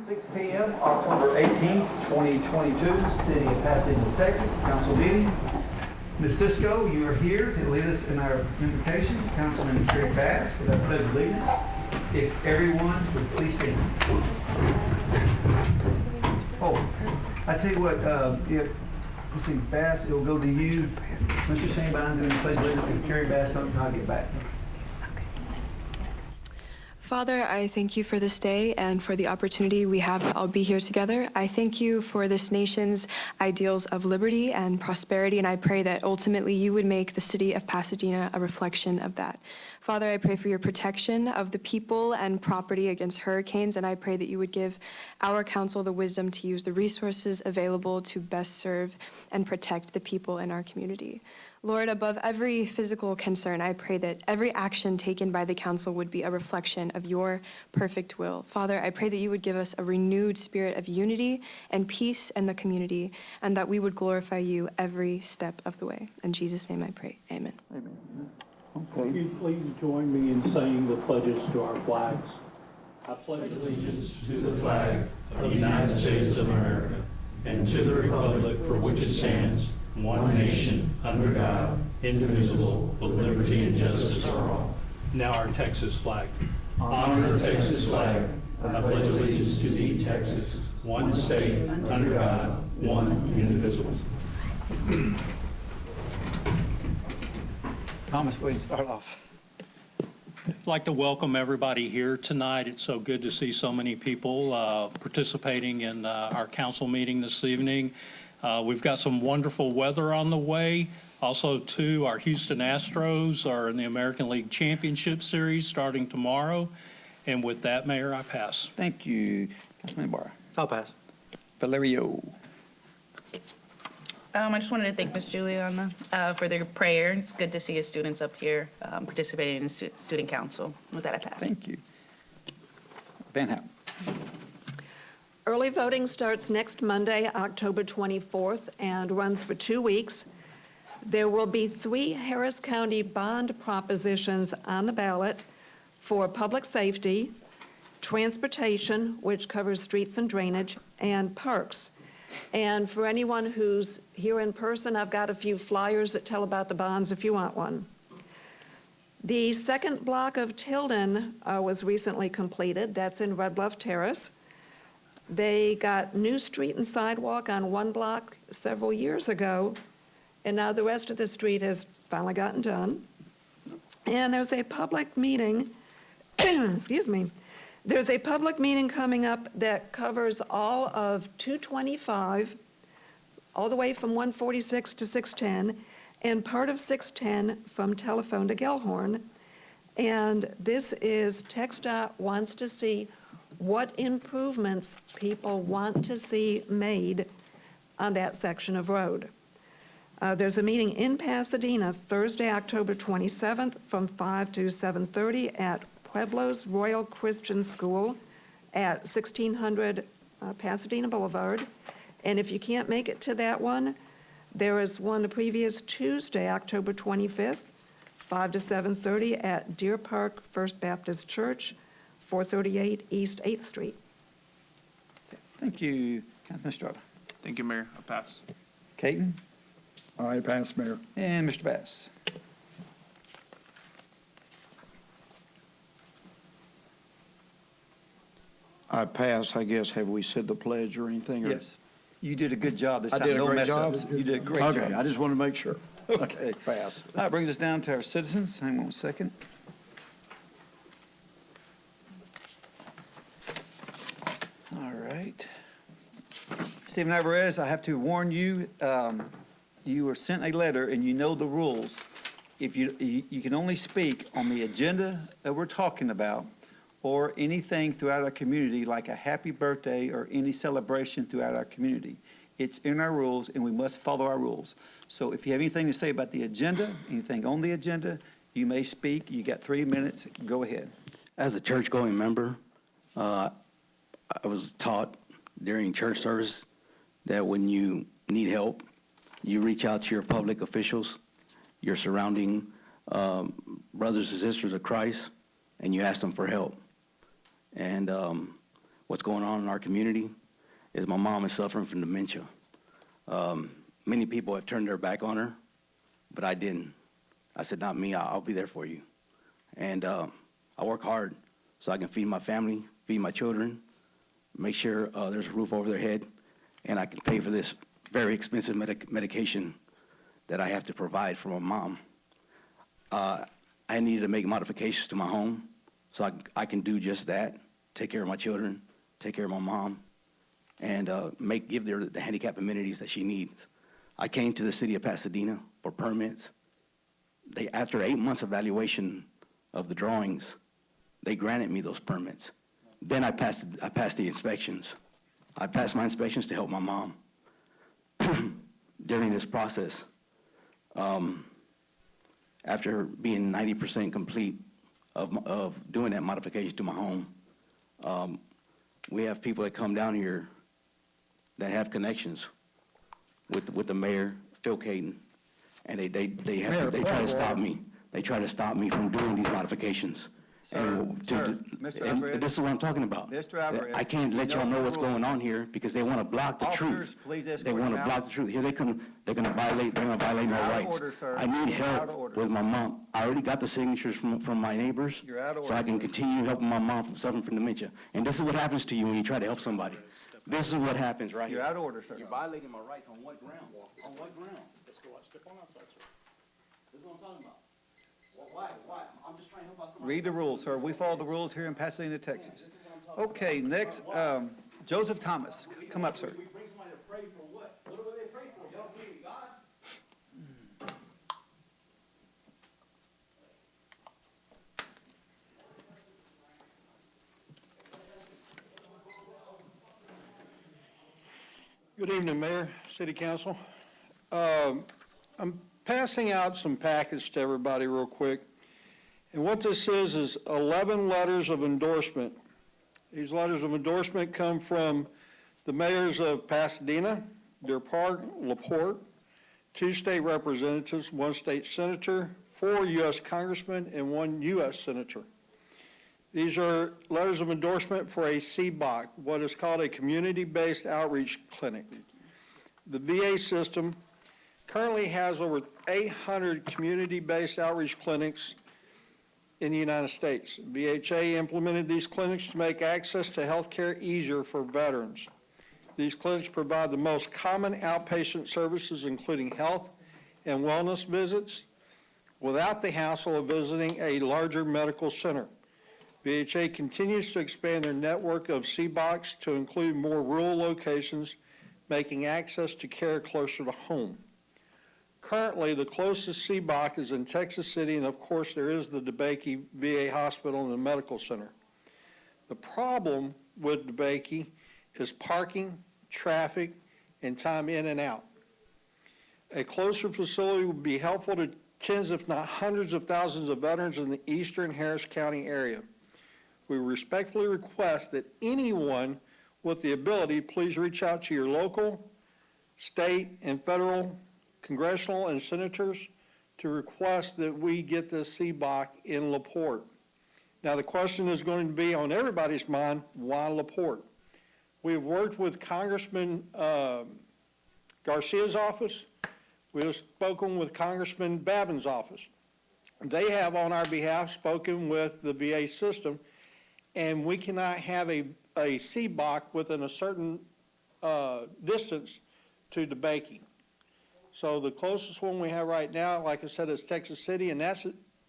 6 p.m., October 18th, 2022, City of Pasadena, Texas, council meeting. Ms. Cisco, you are here to lead us in our invocation. Councilman Terry Bass with our pledge of allegiance. If everyone would please stand. Oh, I tell you what, if Mr. Bass, it'll go to you. Mr. Shanebine doing the pledge of allegiance, and Terry Bass, something I'll get back. Father, I thank you for this day and for the opportunity we have to all be here together. I thank you for this nation's ideals of liberty and prosperity, and I pray that ultimately you would make the city of Pasadena a reflection of that. Father, I pray for your protection of the people and property against hurricanes, and I pray that you would give our council the wisdom to use the resources available to best serve and protect the people in our community. Lord, above every physical concern, I pray that every action taken by the council would be a reflection of your perfect will. Father, I pray that you would give us a renewed spirit of unity and peace in the community, and that we would glorify you every step of the way. In Jesus' name I pray, amen. Amen. Would you please join me in saying the pledges to our flags? I pledge allegiance to the flag of the United States of America and to the republic for which it stands, one nation, under God, indivisible, with liberty and justice for all. Now our Texas flag. Honor the Texas flag. I pledge allegiance to thee, Texas, one state, under God, one indivisible. Thomas, go ahead and start off. I'd like to welcome everybody here tonight. It's so good to see so many people participating in our council meeting this evening. We've got some wonderful weather on the way. Also, too, our Houston Astros are in the American League Championship Series starting tomorrow. And with that, Mayor, I pass. Thank you, Councilman Barr. I'll pass. Valerio. I just wanted to thank Ms. Juliana for their prayer. It's good to see his students up here participating in the student council. With that, I pass. Thank you. Van Houten. Early voting starts next Monday, October 24th, and runs for 2 weeks. There will be 3 Harris County bond propositions on the ballot for public safety, transportation, which covers streets and drainage, and parks. And for anyone who's here in person, I've got a few flyers that tell about the bonds if you want one. The second block of Tilden was recently completed. That's in Red Bluff Terrace. They got new street and sidewalk on one block several years ago, and now the rest of the street has finally gotten done. And there's a public meeting, excuse me, there's a public meeting coming up that covers all of 225, all the way from 146 to 610, and part of 610 from Telephone to Gellhorn. And this is TxDOT wants to see what improvements people want to see made on that section of road. There's a meeting in Pasadena Thursday, October 27th from 5 to 7:30 at Pueblo's Royal Christian School at 1600 Pasadena Boulevard. And if you can't make it to that one, there is one the previous Tuesday, October 25th, 5 to 7:30 at Deer Park First Baptist Church, 438 East 8th Street. Thank you, Councilman Stroh. Thank you, Mayor. I'll pass. Caton. I pass, Mayor. And Mr. Bass. I pass, I guess. Have we said the pledge or anything? Or? Yes. You did a good job this I time. did a No great mess job? ups. You did a great Okay, job. I just want to make sure. Okay, pass. That brings us down to our citizens. Hang on a second. All right. Stephen Alvarez, I have to warn you, you were sent a letter and you know the rules. If you can only speak on the agenda that we're talking about or anything throughout our community, like a happy birthday or any celebration throughout our community. It's in our rules and we must follow our rules. So if you have anything to say about the agenda, anything on the agenda, you may speak. You got 3 minutes. Go ahead. As a church-going member, I was taught during church service that when you need help, you reach out to your public officials, your surrounding brothers and sisters of Christ, and you ask them for help. And what's going on in our community is my mom is suffering from dementia. Many people have turned their back on her, but I didn't. I said, not me, I'll be there for you. And I work hard so I can feed my family, feed my children, make sure there's a roof over their head, and I can pay for this very expensive medication that I have to provide for my mom. I needed to make modifications to my home so I can do just that, take care of my children, take care of my mom, and give her the handicap amenities that she needs. I came to the city of Pasadena for permits. After 8 months evaluation of the drawings, they granted me those permits. Then I passed the inspections. I passed my inspections to help my mom. During this process, after being 90% complete of doing that modification to my home, we have people that come down here that have connections with the mayor, Phil Caden, and they try to stop me. They try to stop me from doing these modifications. Sir, Mr. Alvarez. This is what I'm talking about. Mr. Alvarez, I can't let you y'all know know the what's rules. going on here because they want to block the truth. Officers, please escort They want him to out. block the truth. Here they're gonna violate my You're out of rights. order, sir. I need You're out help of order. with my mom. I already got the signatures from my neighbors. You're out of So I order, can sir. continue helping my mom from suffering from dementia. And this is what happens to you when you try to help somebody. This is what happens right You're here. out of order, sir. You're violating my rights on what grounds? On what grounds? Let's go step on outside, sir. This is what I'm talking about. Why? I'm just trying to help out somebody. Read the rules, sir. We follow the rules here in Pasadena, Texas. Okay, next, Joseph Thomas. Come up, sir. We bring somebody to pray for what? What are they praying for? Y'all believe in God? Good evening, Mayor, City Council. I'm passing out some packets to everybody real quick. And what this is 11 letters of endorsement. These letters of endorsement come from the mayors of Pasadena, Deer Park, LaPorte, 2 state representatives, 1 state senator, 4 U.S. congressmen, and 1 U.S. senator. These are letters of endorsement for a CBOC, what is called a community-based outreach clinic. The VA system currently has over 800 community-based outreach clinics in the United States. VHA implemented these clinics to make access to health care easier for veterans. These clinics provide the most common outpatient services, including health and wellness visits, without the hassle of visiting a larger medical center. VHA continues to expand their network of CBOCs to include more rural locations, making access to care closer to home. Currently, the closest CBOC is in Texas City, and of course, there is the DeBakey VA Hospital and the Medical Center. The problem with DeBakey is parking, traffic, and time in and out. A closer facility would be helpful to tens, if not hundreds of thousands of veterans in the eastern Harris County area. We respectfully request that anyone with the ability, please reach out to your local, state, and federal congressional and senators to request that we get this CBOC in LaPorte. Now, the question is going to be on everybody's mind, why LaPorte? We've worked with Congressman Garcia's office. We have spoken with Congressman Babin's office. They have, on our behalf, spoken with the VA system, and we cannot have a CBOC within a certain distance to DeBakey. So the closest one we have right now, like I said, is Texas City, and that's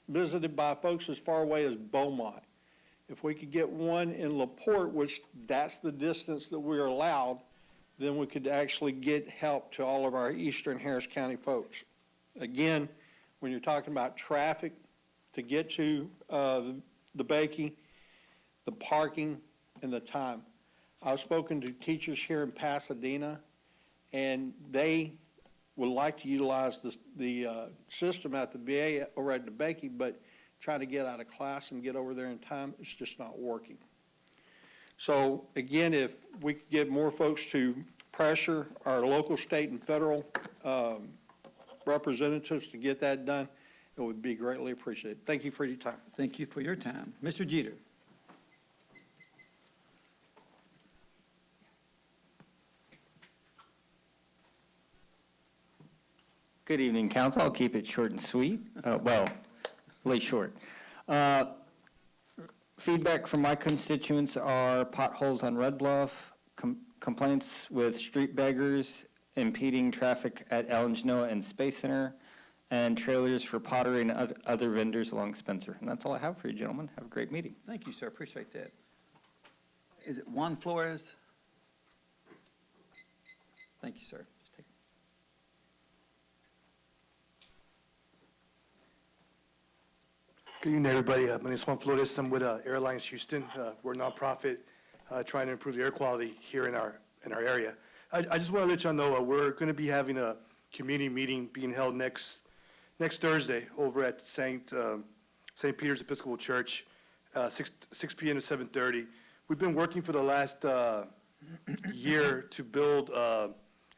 visited by folks as far away as Beaumont. If we could get one in LaPorte, which that's the distance that we're allowed, then we could actually get help to all of our eastern Harris County folks. Again, when you're talking about traffic to get to DeBakey, the parking, and the time. I've spoken to teachers here in Pasadena, and they would like to utilize the system at the VA over at DeBakey, but trying to get out of class and get over there in time, it's just not working. So again, if we could get more folks to pressure our local, state, and federal representatives to get that done, it would be greatly appreciated. Thank you for your time. Thank you for your time. Mr. Jeter. Good evening, council. I'll keep it short and sweet. Really short. Feedback from my constituents are potholes on Red Bluff, complaints with street beggars impeding traffic at Ellengenoa and Space Center, and trailers for pottery and other vendors along Spencer. And that's all I have for you, gentlemen. Have a great meeting. Thank you, sir. Appreciate that. Is it Juan Flores? Thank you, sir. Just take- Good evening, everybody. My name is Juan Flores. I'm with Airlines Houston. We're a nonprofit trying to improve the air quality here in our area. I just want to let y'all know we're going to be having a community meeting being held next Thursday over at St. Peter's Episcopal Church, 6 p.m. to 7:30. We've been working for the last year to build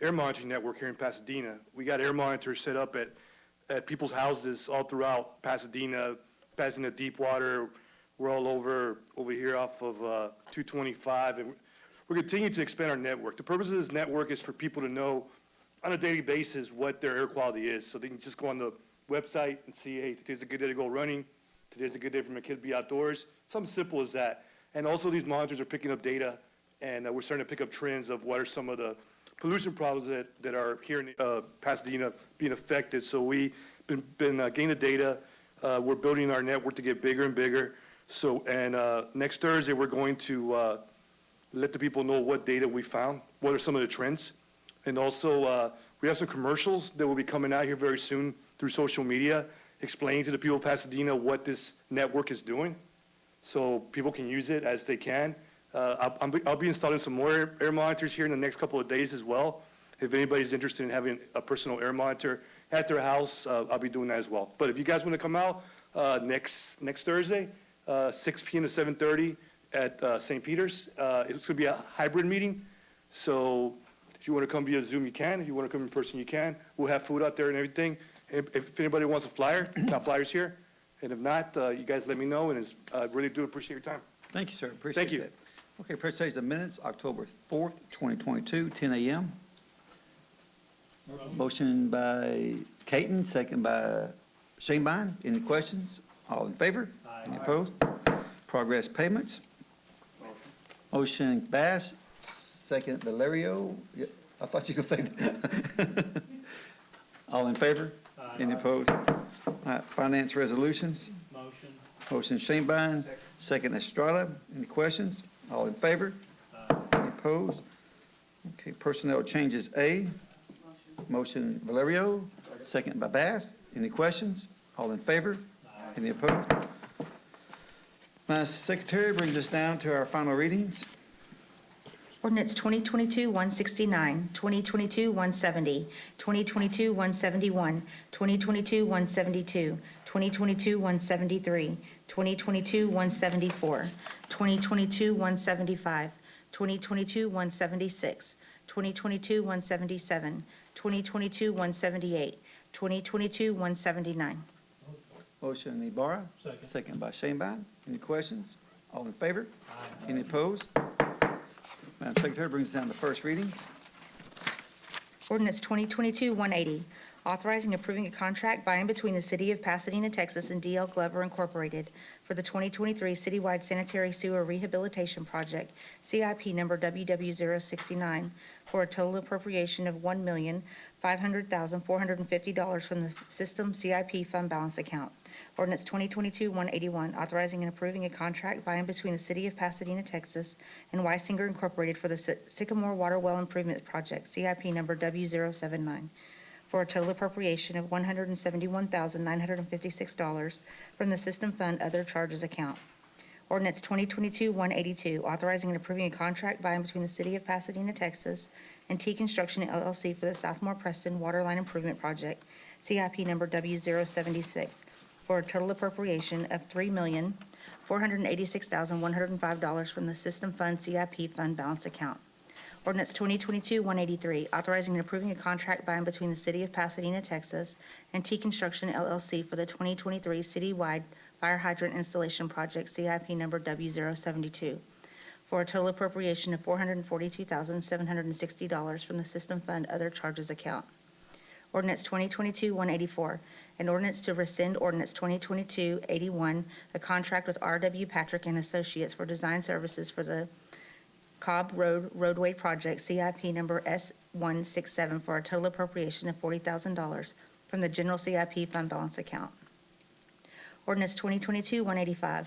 air monitoring network here in Pasadena. We got air monitors set up at people's houses all throughout Pasadena Deepwater. We're all over here off of 225, and we're continuing to expand our network. The purpose of this network is for people to know on a daily basis what their air quality is, so they can just go on the website and see, hey, today's a good day to go running, today's a good day for my kid to be outdoors, something simple as that. And also these monitors are picking up data, and we're starting to pick up trends of what are some of the pollution problems that are here in Pasadena being affected. So we've been getting the data. We're building our network to get bigger and bigger. So, and next Thursday, we're going to let the people know what data we found, what are some of the trends. And also, we have some commercials that will be coming out here very soon through social media, explaining to the people of Pasadena what this network is doing, so people can use it as they can. I'll be installing some more air monitors here in the next couple of days as well. If anybody's interested in having a personal air monitor at their house, I'll be doing that as well. But if you guys want to come out next Thursday, 6 p.m. to 7:30 at St. Peter's, it's going to be a hybrid meeting. So if you want to come via Zoom, you can. If you want to come in person, you can. We'll have food out there and everything. If anybody wants a flyer, got flyers here. And if not, you guys let me know, and I really do appreciate your time. Thank you, sir. Appreciate Thank you. that. Okay, presentation of minutes, October 4th, 2022, 10 a.m. Motion by Caton, second by Shanebine. Any questions? All in favor? Any opposed? Progress payments. Motion Bass, second Valerio. Yeah, I thought you could say that. All in favor? Any opposed? All right, finance resolutions. Motion. Motion Shanebine, second Estrada. Any questions? All in favor? Any opposed? Okay, personnel changes A. Motion Valerio, second by Bass. Any questions? All in favor? Any opposed? My secretary brings us down to our final readings. Ordinance 2022-169, 2022-170, 2022-171, 2022-172, 2022-173, 2022-174, 2022-175, 2022-176, 2022-177, 2022-178, 2022-179. Motion Ibarra, second by Shanebine. Any questions? All in favor? Any opposed? Madam Secretary brings us down to first readings. Ordinance 2022-180, authorizing approving a contract by and between the City of Pasadena, Texas and D.L. Glover Incorporated for the 2023 citywide sanitary sewer rehabilitation project, CIP number WW069, for a total appropriation of $1,500,450 from the System CIP Fund Balance Account. Ordinance 2022-181, authorizing and approving a contract by and between the City of Pasadena, Texas and Weisinger Incorporated for the Sycamore Water Well Improvement Project, CIP number W079, for a total appropriation of $171,956 from the System Fund Other Charges account. Ordinance 2022-182, authorizing and approving a contract by and between the City of Pasadena, Texas and T Construction LLC for the Southmore Preston Waterline Improvement Project, CIP number W076, for a total appropriation of $3,486,105 from the System Fund CIP Fund Balance Account. Ordinance 2022-183, authorizing and approving a contract by and between the City of Pasadena, Texas and T Construction LLC for the 2023 citywide fire hydrant installation project, CIP number W072, for a total appropriation of $442,760 from the System Fund Other Charges account. Ordinance 2022-184, an ordinance to rescind Ordinance 2022-81, a contract with R.W. Patrick and Associates for design services for the Cobb Road roadway project, CIP number S167, for a total appropriation of $40,000 from the general CIP fund balance account. Ordinance 2022-185,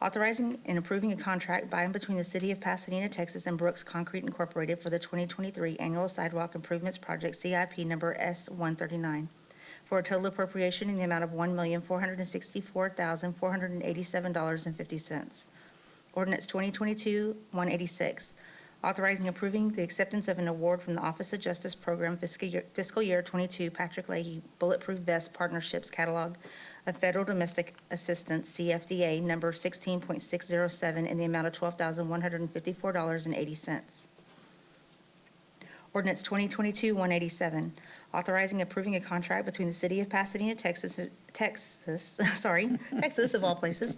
authorizing and approving a contract by and between the City of Pasadena, Texas, and Brooks Concrete Incorporated for the 2023 Annual Sidewalk Improvements Project, CIP number S139, for a total appropriation in the amount of $1,464,487.50. Ordinance 2022-186, authorizing and approving the acceptance of an award from the Office of Justice Program fiscal year 22 Patrick Leahy Bulletproof Vest Partnerships Catalog of Federal Domestic Assistance, CFDA, number 16.607, in the amount of $12,154.80. Ordinance 2022-187, authorizing approving a contract between the City of Pasadena, Texas, Texas of all places,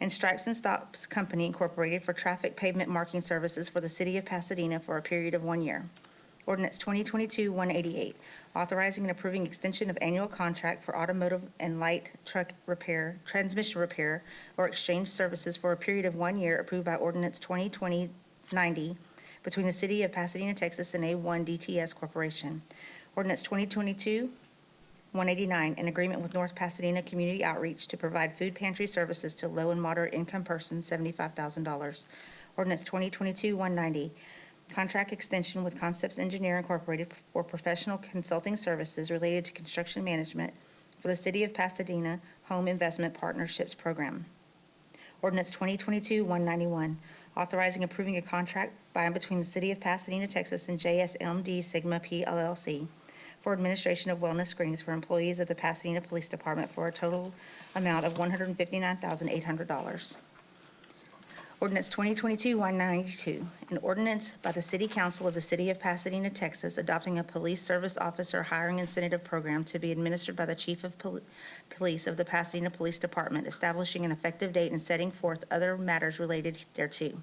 and Stripes and Stops Company Incorporated for traffic pavement marking services for the City of Pasadena for a period of 1 year. Ordinance 2022-188, authorizing and approving extension of annual contract for automotive and light truck repair, transmission repair, or exchange services for a period of 1 year, approved by Ordinance 2020-90 between the City of Pasadena, Texas, and A1 DTS Corporation. Ordinance 2022-189, an agreement with North Pasadena Community Outreach to provide food pantry services to low and moderate income persons, $75,000. Ordinance 2022-190, contract extension with Concepts Engineer Incorporated for professional consulting services related to construction management for the City of Pasadena Home Investment Partnerships Program. Ordinance 2022-191, authorizing approving a contract by and between the City of Pasadena, Texas, and JSLMD Sigma P LLC for administration of wellness screenings for employees of the Pasadena Police Department for a total amount of $159,800. Ordinance 2022-192, an ordinance by the City Council of the City of Pasadena, Texas, adopting a police service officer hiring incentive program to be administered by the Chief of Police of the Pasadena Police Department, establishing an effective date and setting forth other matters related thereto.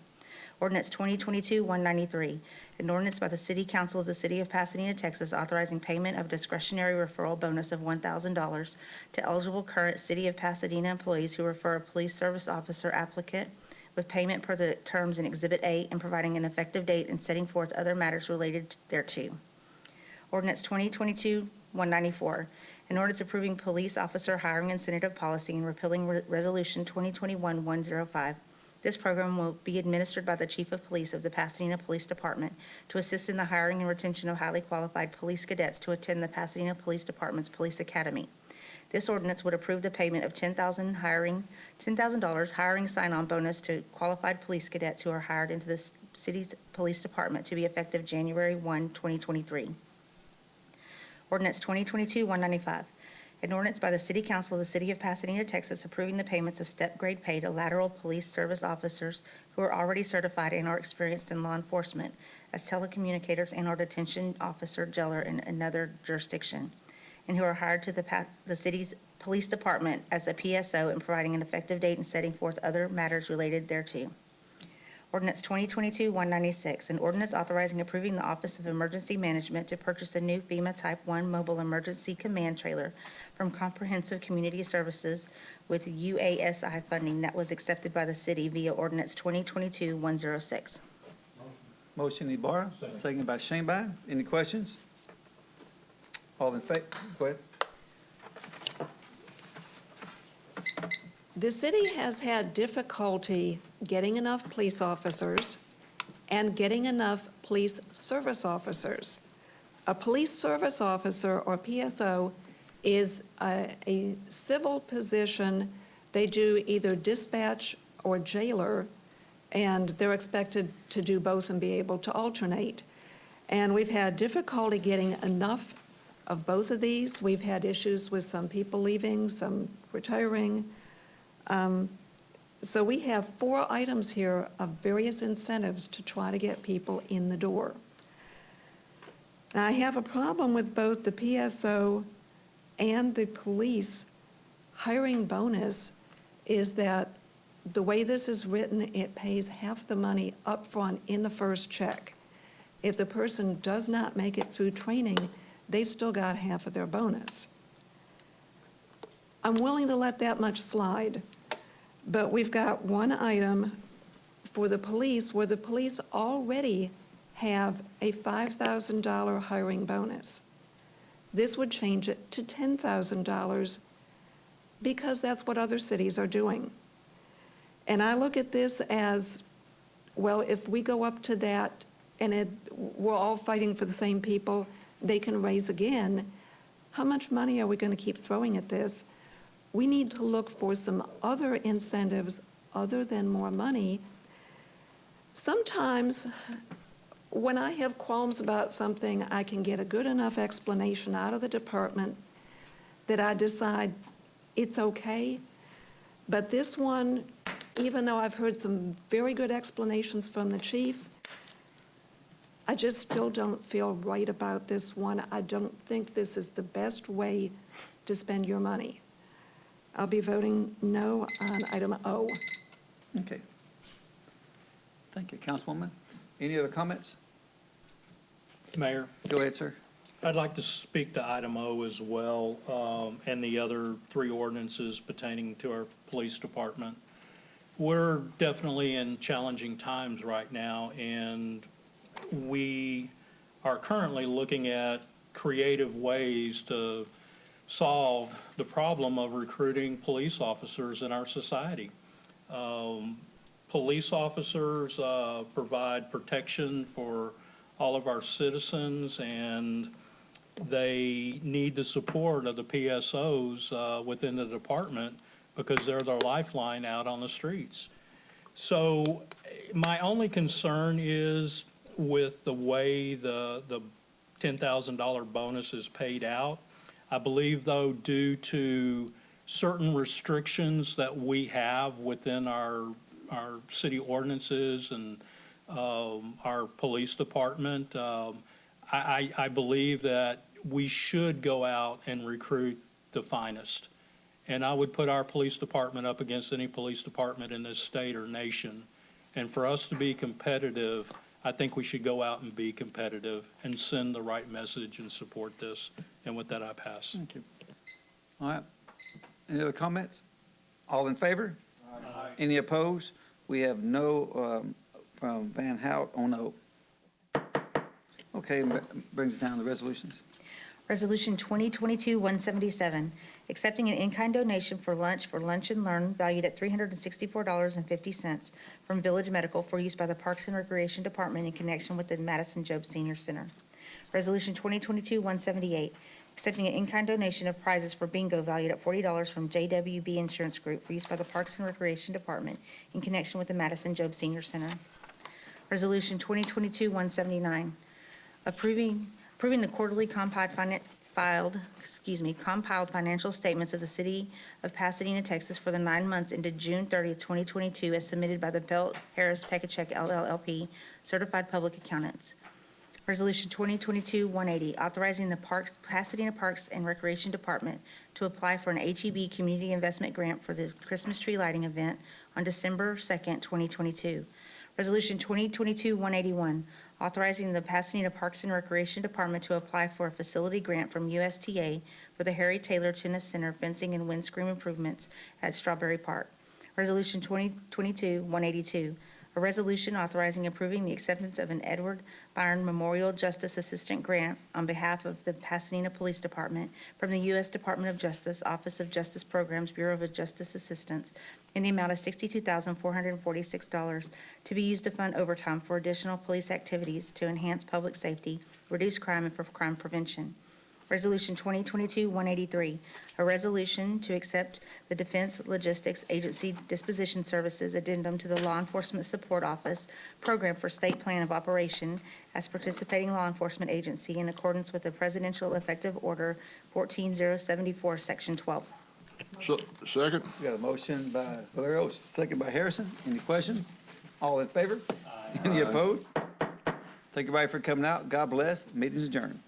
Ordinance 2022-193, an ordinance by the City Council of the City of Pasadena, Texas, authorizing payment of discretionary referral bonus of $1,000 to eligible current City of Pasadena employees who refer a police service officer applicant, with payment per the terms in Exhibit A, and providing an effective date and setting forth other matters related thereto. Ordinance 2022-194, an ordinance approving police officer hiring incentive policy and repealing Resolution 2021-105. This program will be administered by the Chief of Police of the Pasadena Police Department to assist in the hiring and retention of highly qualified police cadets to attend the Pasadena Police Department's Police Academy. This ordinance would approve the payment of $10,000 hiring sign-on bonus to qualified police cadets who are hired into the city's police department to be effective January 1, 2023. Ordinance 2022-195, an ordinance by the City Council of the City of Pasadena, Texas, approving the payments of step grade pay to lateral police service officers who are already certified and are experienced in law enforcement as telecommunicators and or detention officer jailer in another jurisdiction, and who are hired to the city's police department as a PSO, and providing an effective date and setting forth other matters related thereto. Ordinance 2022-196, an ordinance authorizing approving the Office of Emergency Management to purchase a new FEMA Type 1 mobile emergency command trailer from Comprehensive Community Services with UASI funding that was accepted by the city via Ordinance 2022-106. Motion Ibarra, seconded by Shanebine. Any questions? All in favor? Go ahead. The city has had difficulty getting enough police officers and getting enough police service officers. A police service officer, or PSO, is a civil position. They do either dispatch or jailer, and they're expected to do both and be able to alternate. And we've had difficulty getting enough of both of these. We've had issues with some people leaving, some retiring. So we have 4 items here of various incentives to try to get people in the door. Now, I have a problem with both the PSO and the police hiring bonus is that the way this is written, it pays half the money up front in the first check. If the person does not make it through training, they've still got half of their bonus. I'm willing to let that much slide, but we've got one item for the police where the police already have a $5,000 hiring bonus. This would change it to $10,000 because that's what other cities are doing. And I look at this as, well, if we go up to that and we're all fighting for the same people, they can raise again, how much money are we going to keep throwing at this? We need to look for some other incentives other than more money. Sometimes when I have qualms about something, I can get a good enough explanation out of the department that I decide it's okay. But this one, even though I've heard some very good explanations from the chief, I just still don't feel right about this one. I don't think this is the best way to spend your money. I'll be voting no on item O. Okay. Thank you, Councilwoman. Any other comments? Mayor, Go ahead, sir. I'd like to speak to item O as well, and the other 3 ordinances pertaining to our police department. We're definitely in challenging times right now, and we are currently looking at creative ways to solve the problem of recruiting police officers in our society. Police officers provide protection for all of our citizens, and they need the support of the PSOs within the department because they're their lifeline out on the streets. So my only concern is with the way the $10,000 bonus is paid out. I believe, though, due to certain restrictions that we have within our city ordinances and our police department, I believe that we should go out and recruit the finest. And I would put our police department up against any police department in this state or nation. And for us to be competitive, I think we should go out and be competitive and send the right message and support this. And with that, I pass. Thank you. All right. Any other comments? All in favor? Aye. Any opposed? We have no from Van Hout on no. Okay, brings us down to resolutions. Resolution 2022-177, accepting an in-kind donation for Lunch and Learn valued at $364.50 from Village Medical for use by the Parks and Recreation Department in connection with the Madison Job Senior Center. Resolution 2022-178, accepting an in-kind donation of prizes for bingo valued at $40 from JWB Insurance Group for use by the Parks and Recreation Department in connection with the Madison Job Senior Center. Resolution 2022-179, approving the quarterly compiled financial statements of the City of Pasadena, Texas for the 9 months into June 30th, 2022, as submitted by the Belt Harris Pekacek LLP, Certified Public Accountants. Resolution 2022-180, authorizing the Pasadena Parks and Recreation Department to apply for an HEB Community Investment Grant for the Christmas tree lighting event on December 2nd, 2022. Resolution 2022-181, authorizing the Pasadena Parks and Recreation Department to apply for a facility grant from USTA for the Harry Taylor Tennis Center fencing and windscreen improvements at Strawberry Park. Resolution 2022-182, a resolution authorizing approving the acceptance of an Edward Byron Memorial Justice Assistant Grant on behalf of the Pasadena Police Department from the U.S. Department of Justice, Office of Justice Programs, Bureau of Justice Assistance, in the amount of $62,446 to be used to fund overtime for additional police activities to enhance public safety, reduce crime, and for crime prevention. Resolution 2022-183, a resolution to accept the Defense Logistics Agency Disposition Services Addendum to the Law Enforcement Support Office Program for State Plan of Operation as participating law enforcement agency in accordance with the Presidential Effective Order 14074, Section 12. Second? We got a motion by Valerio, second by Harrison. Any questions? All in favor? Aye. Any opposed? Thank you everybody for coming out. God bless. Meeting's adjourned.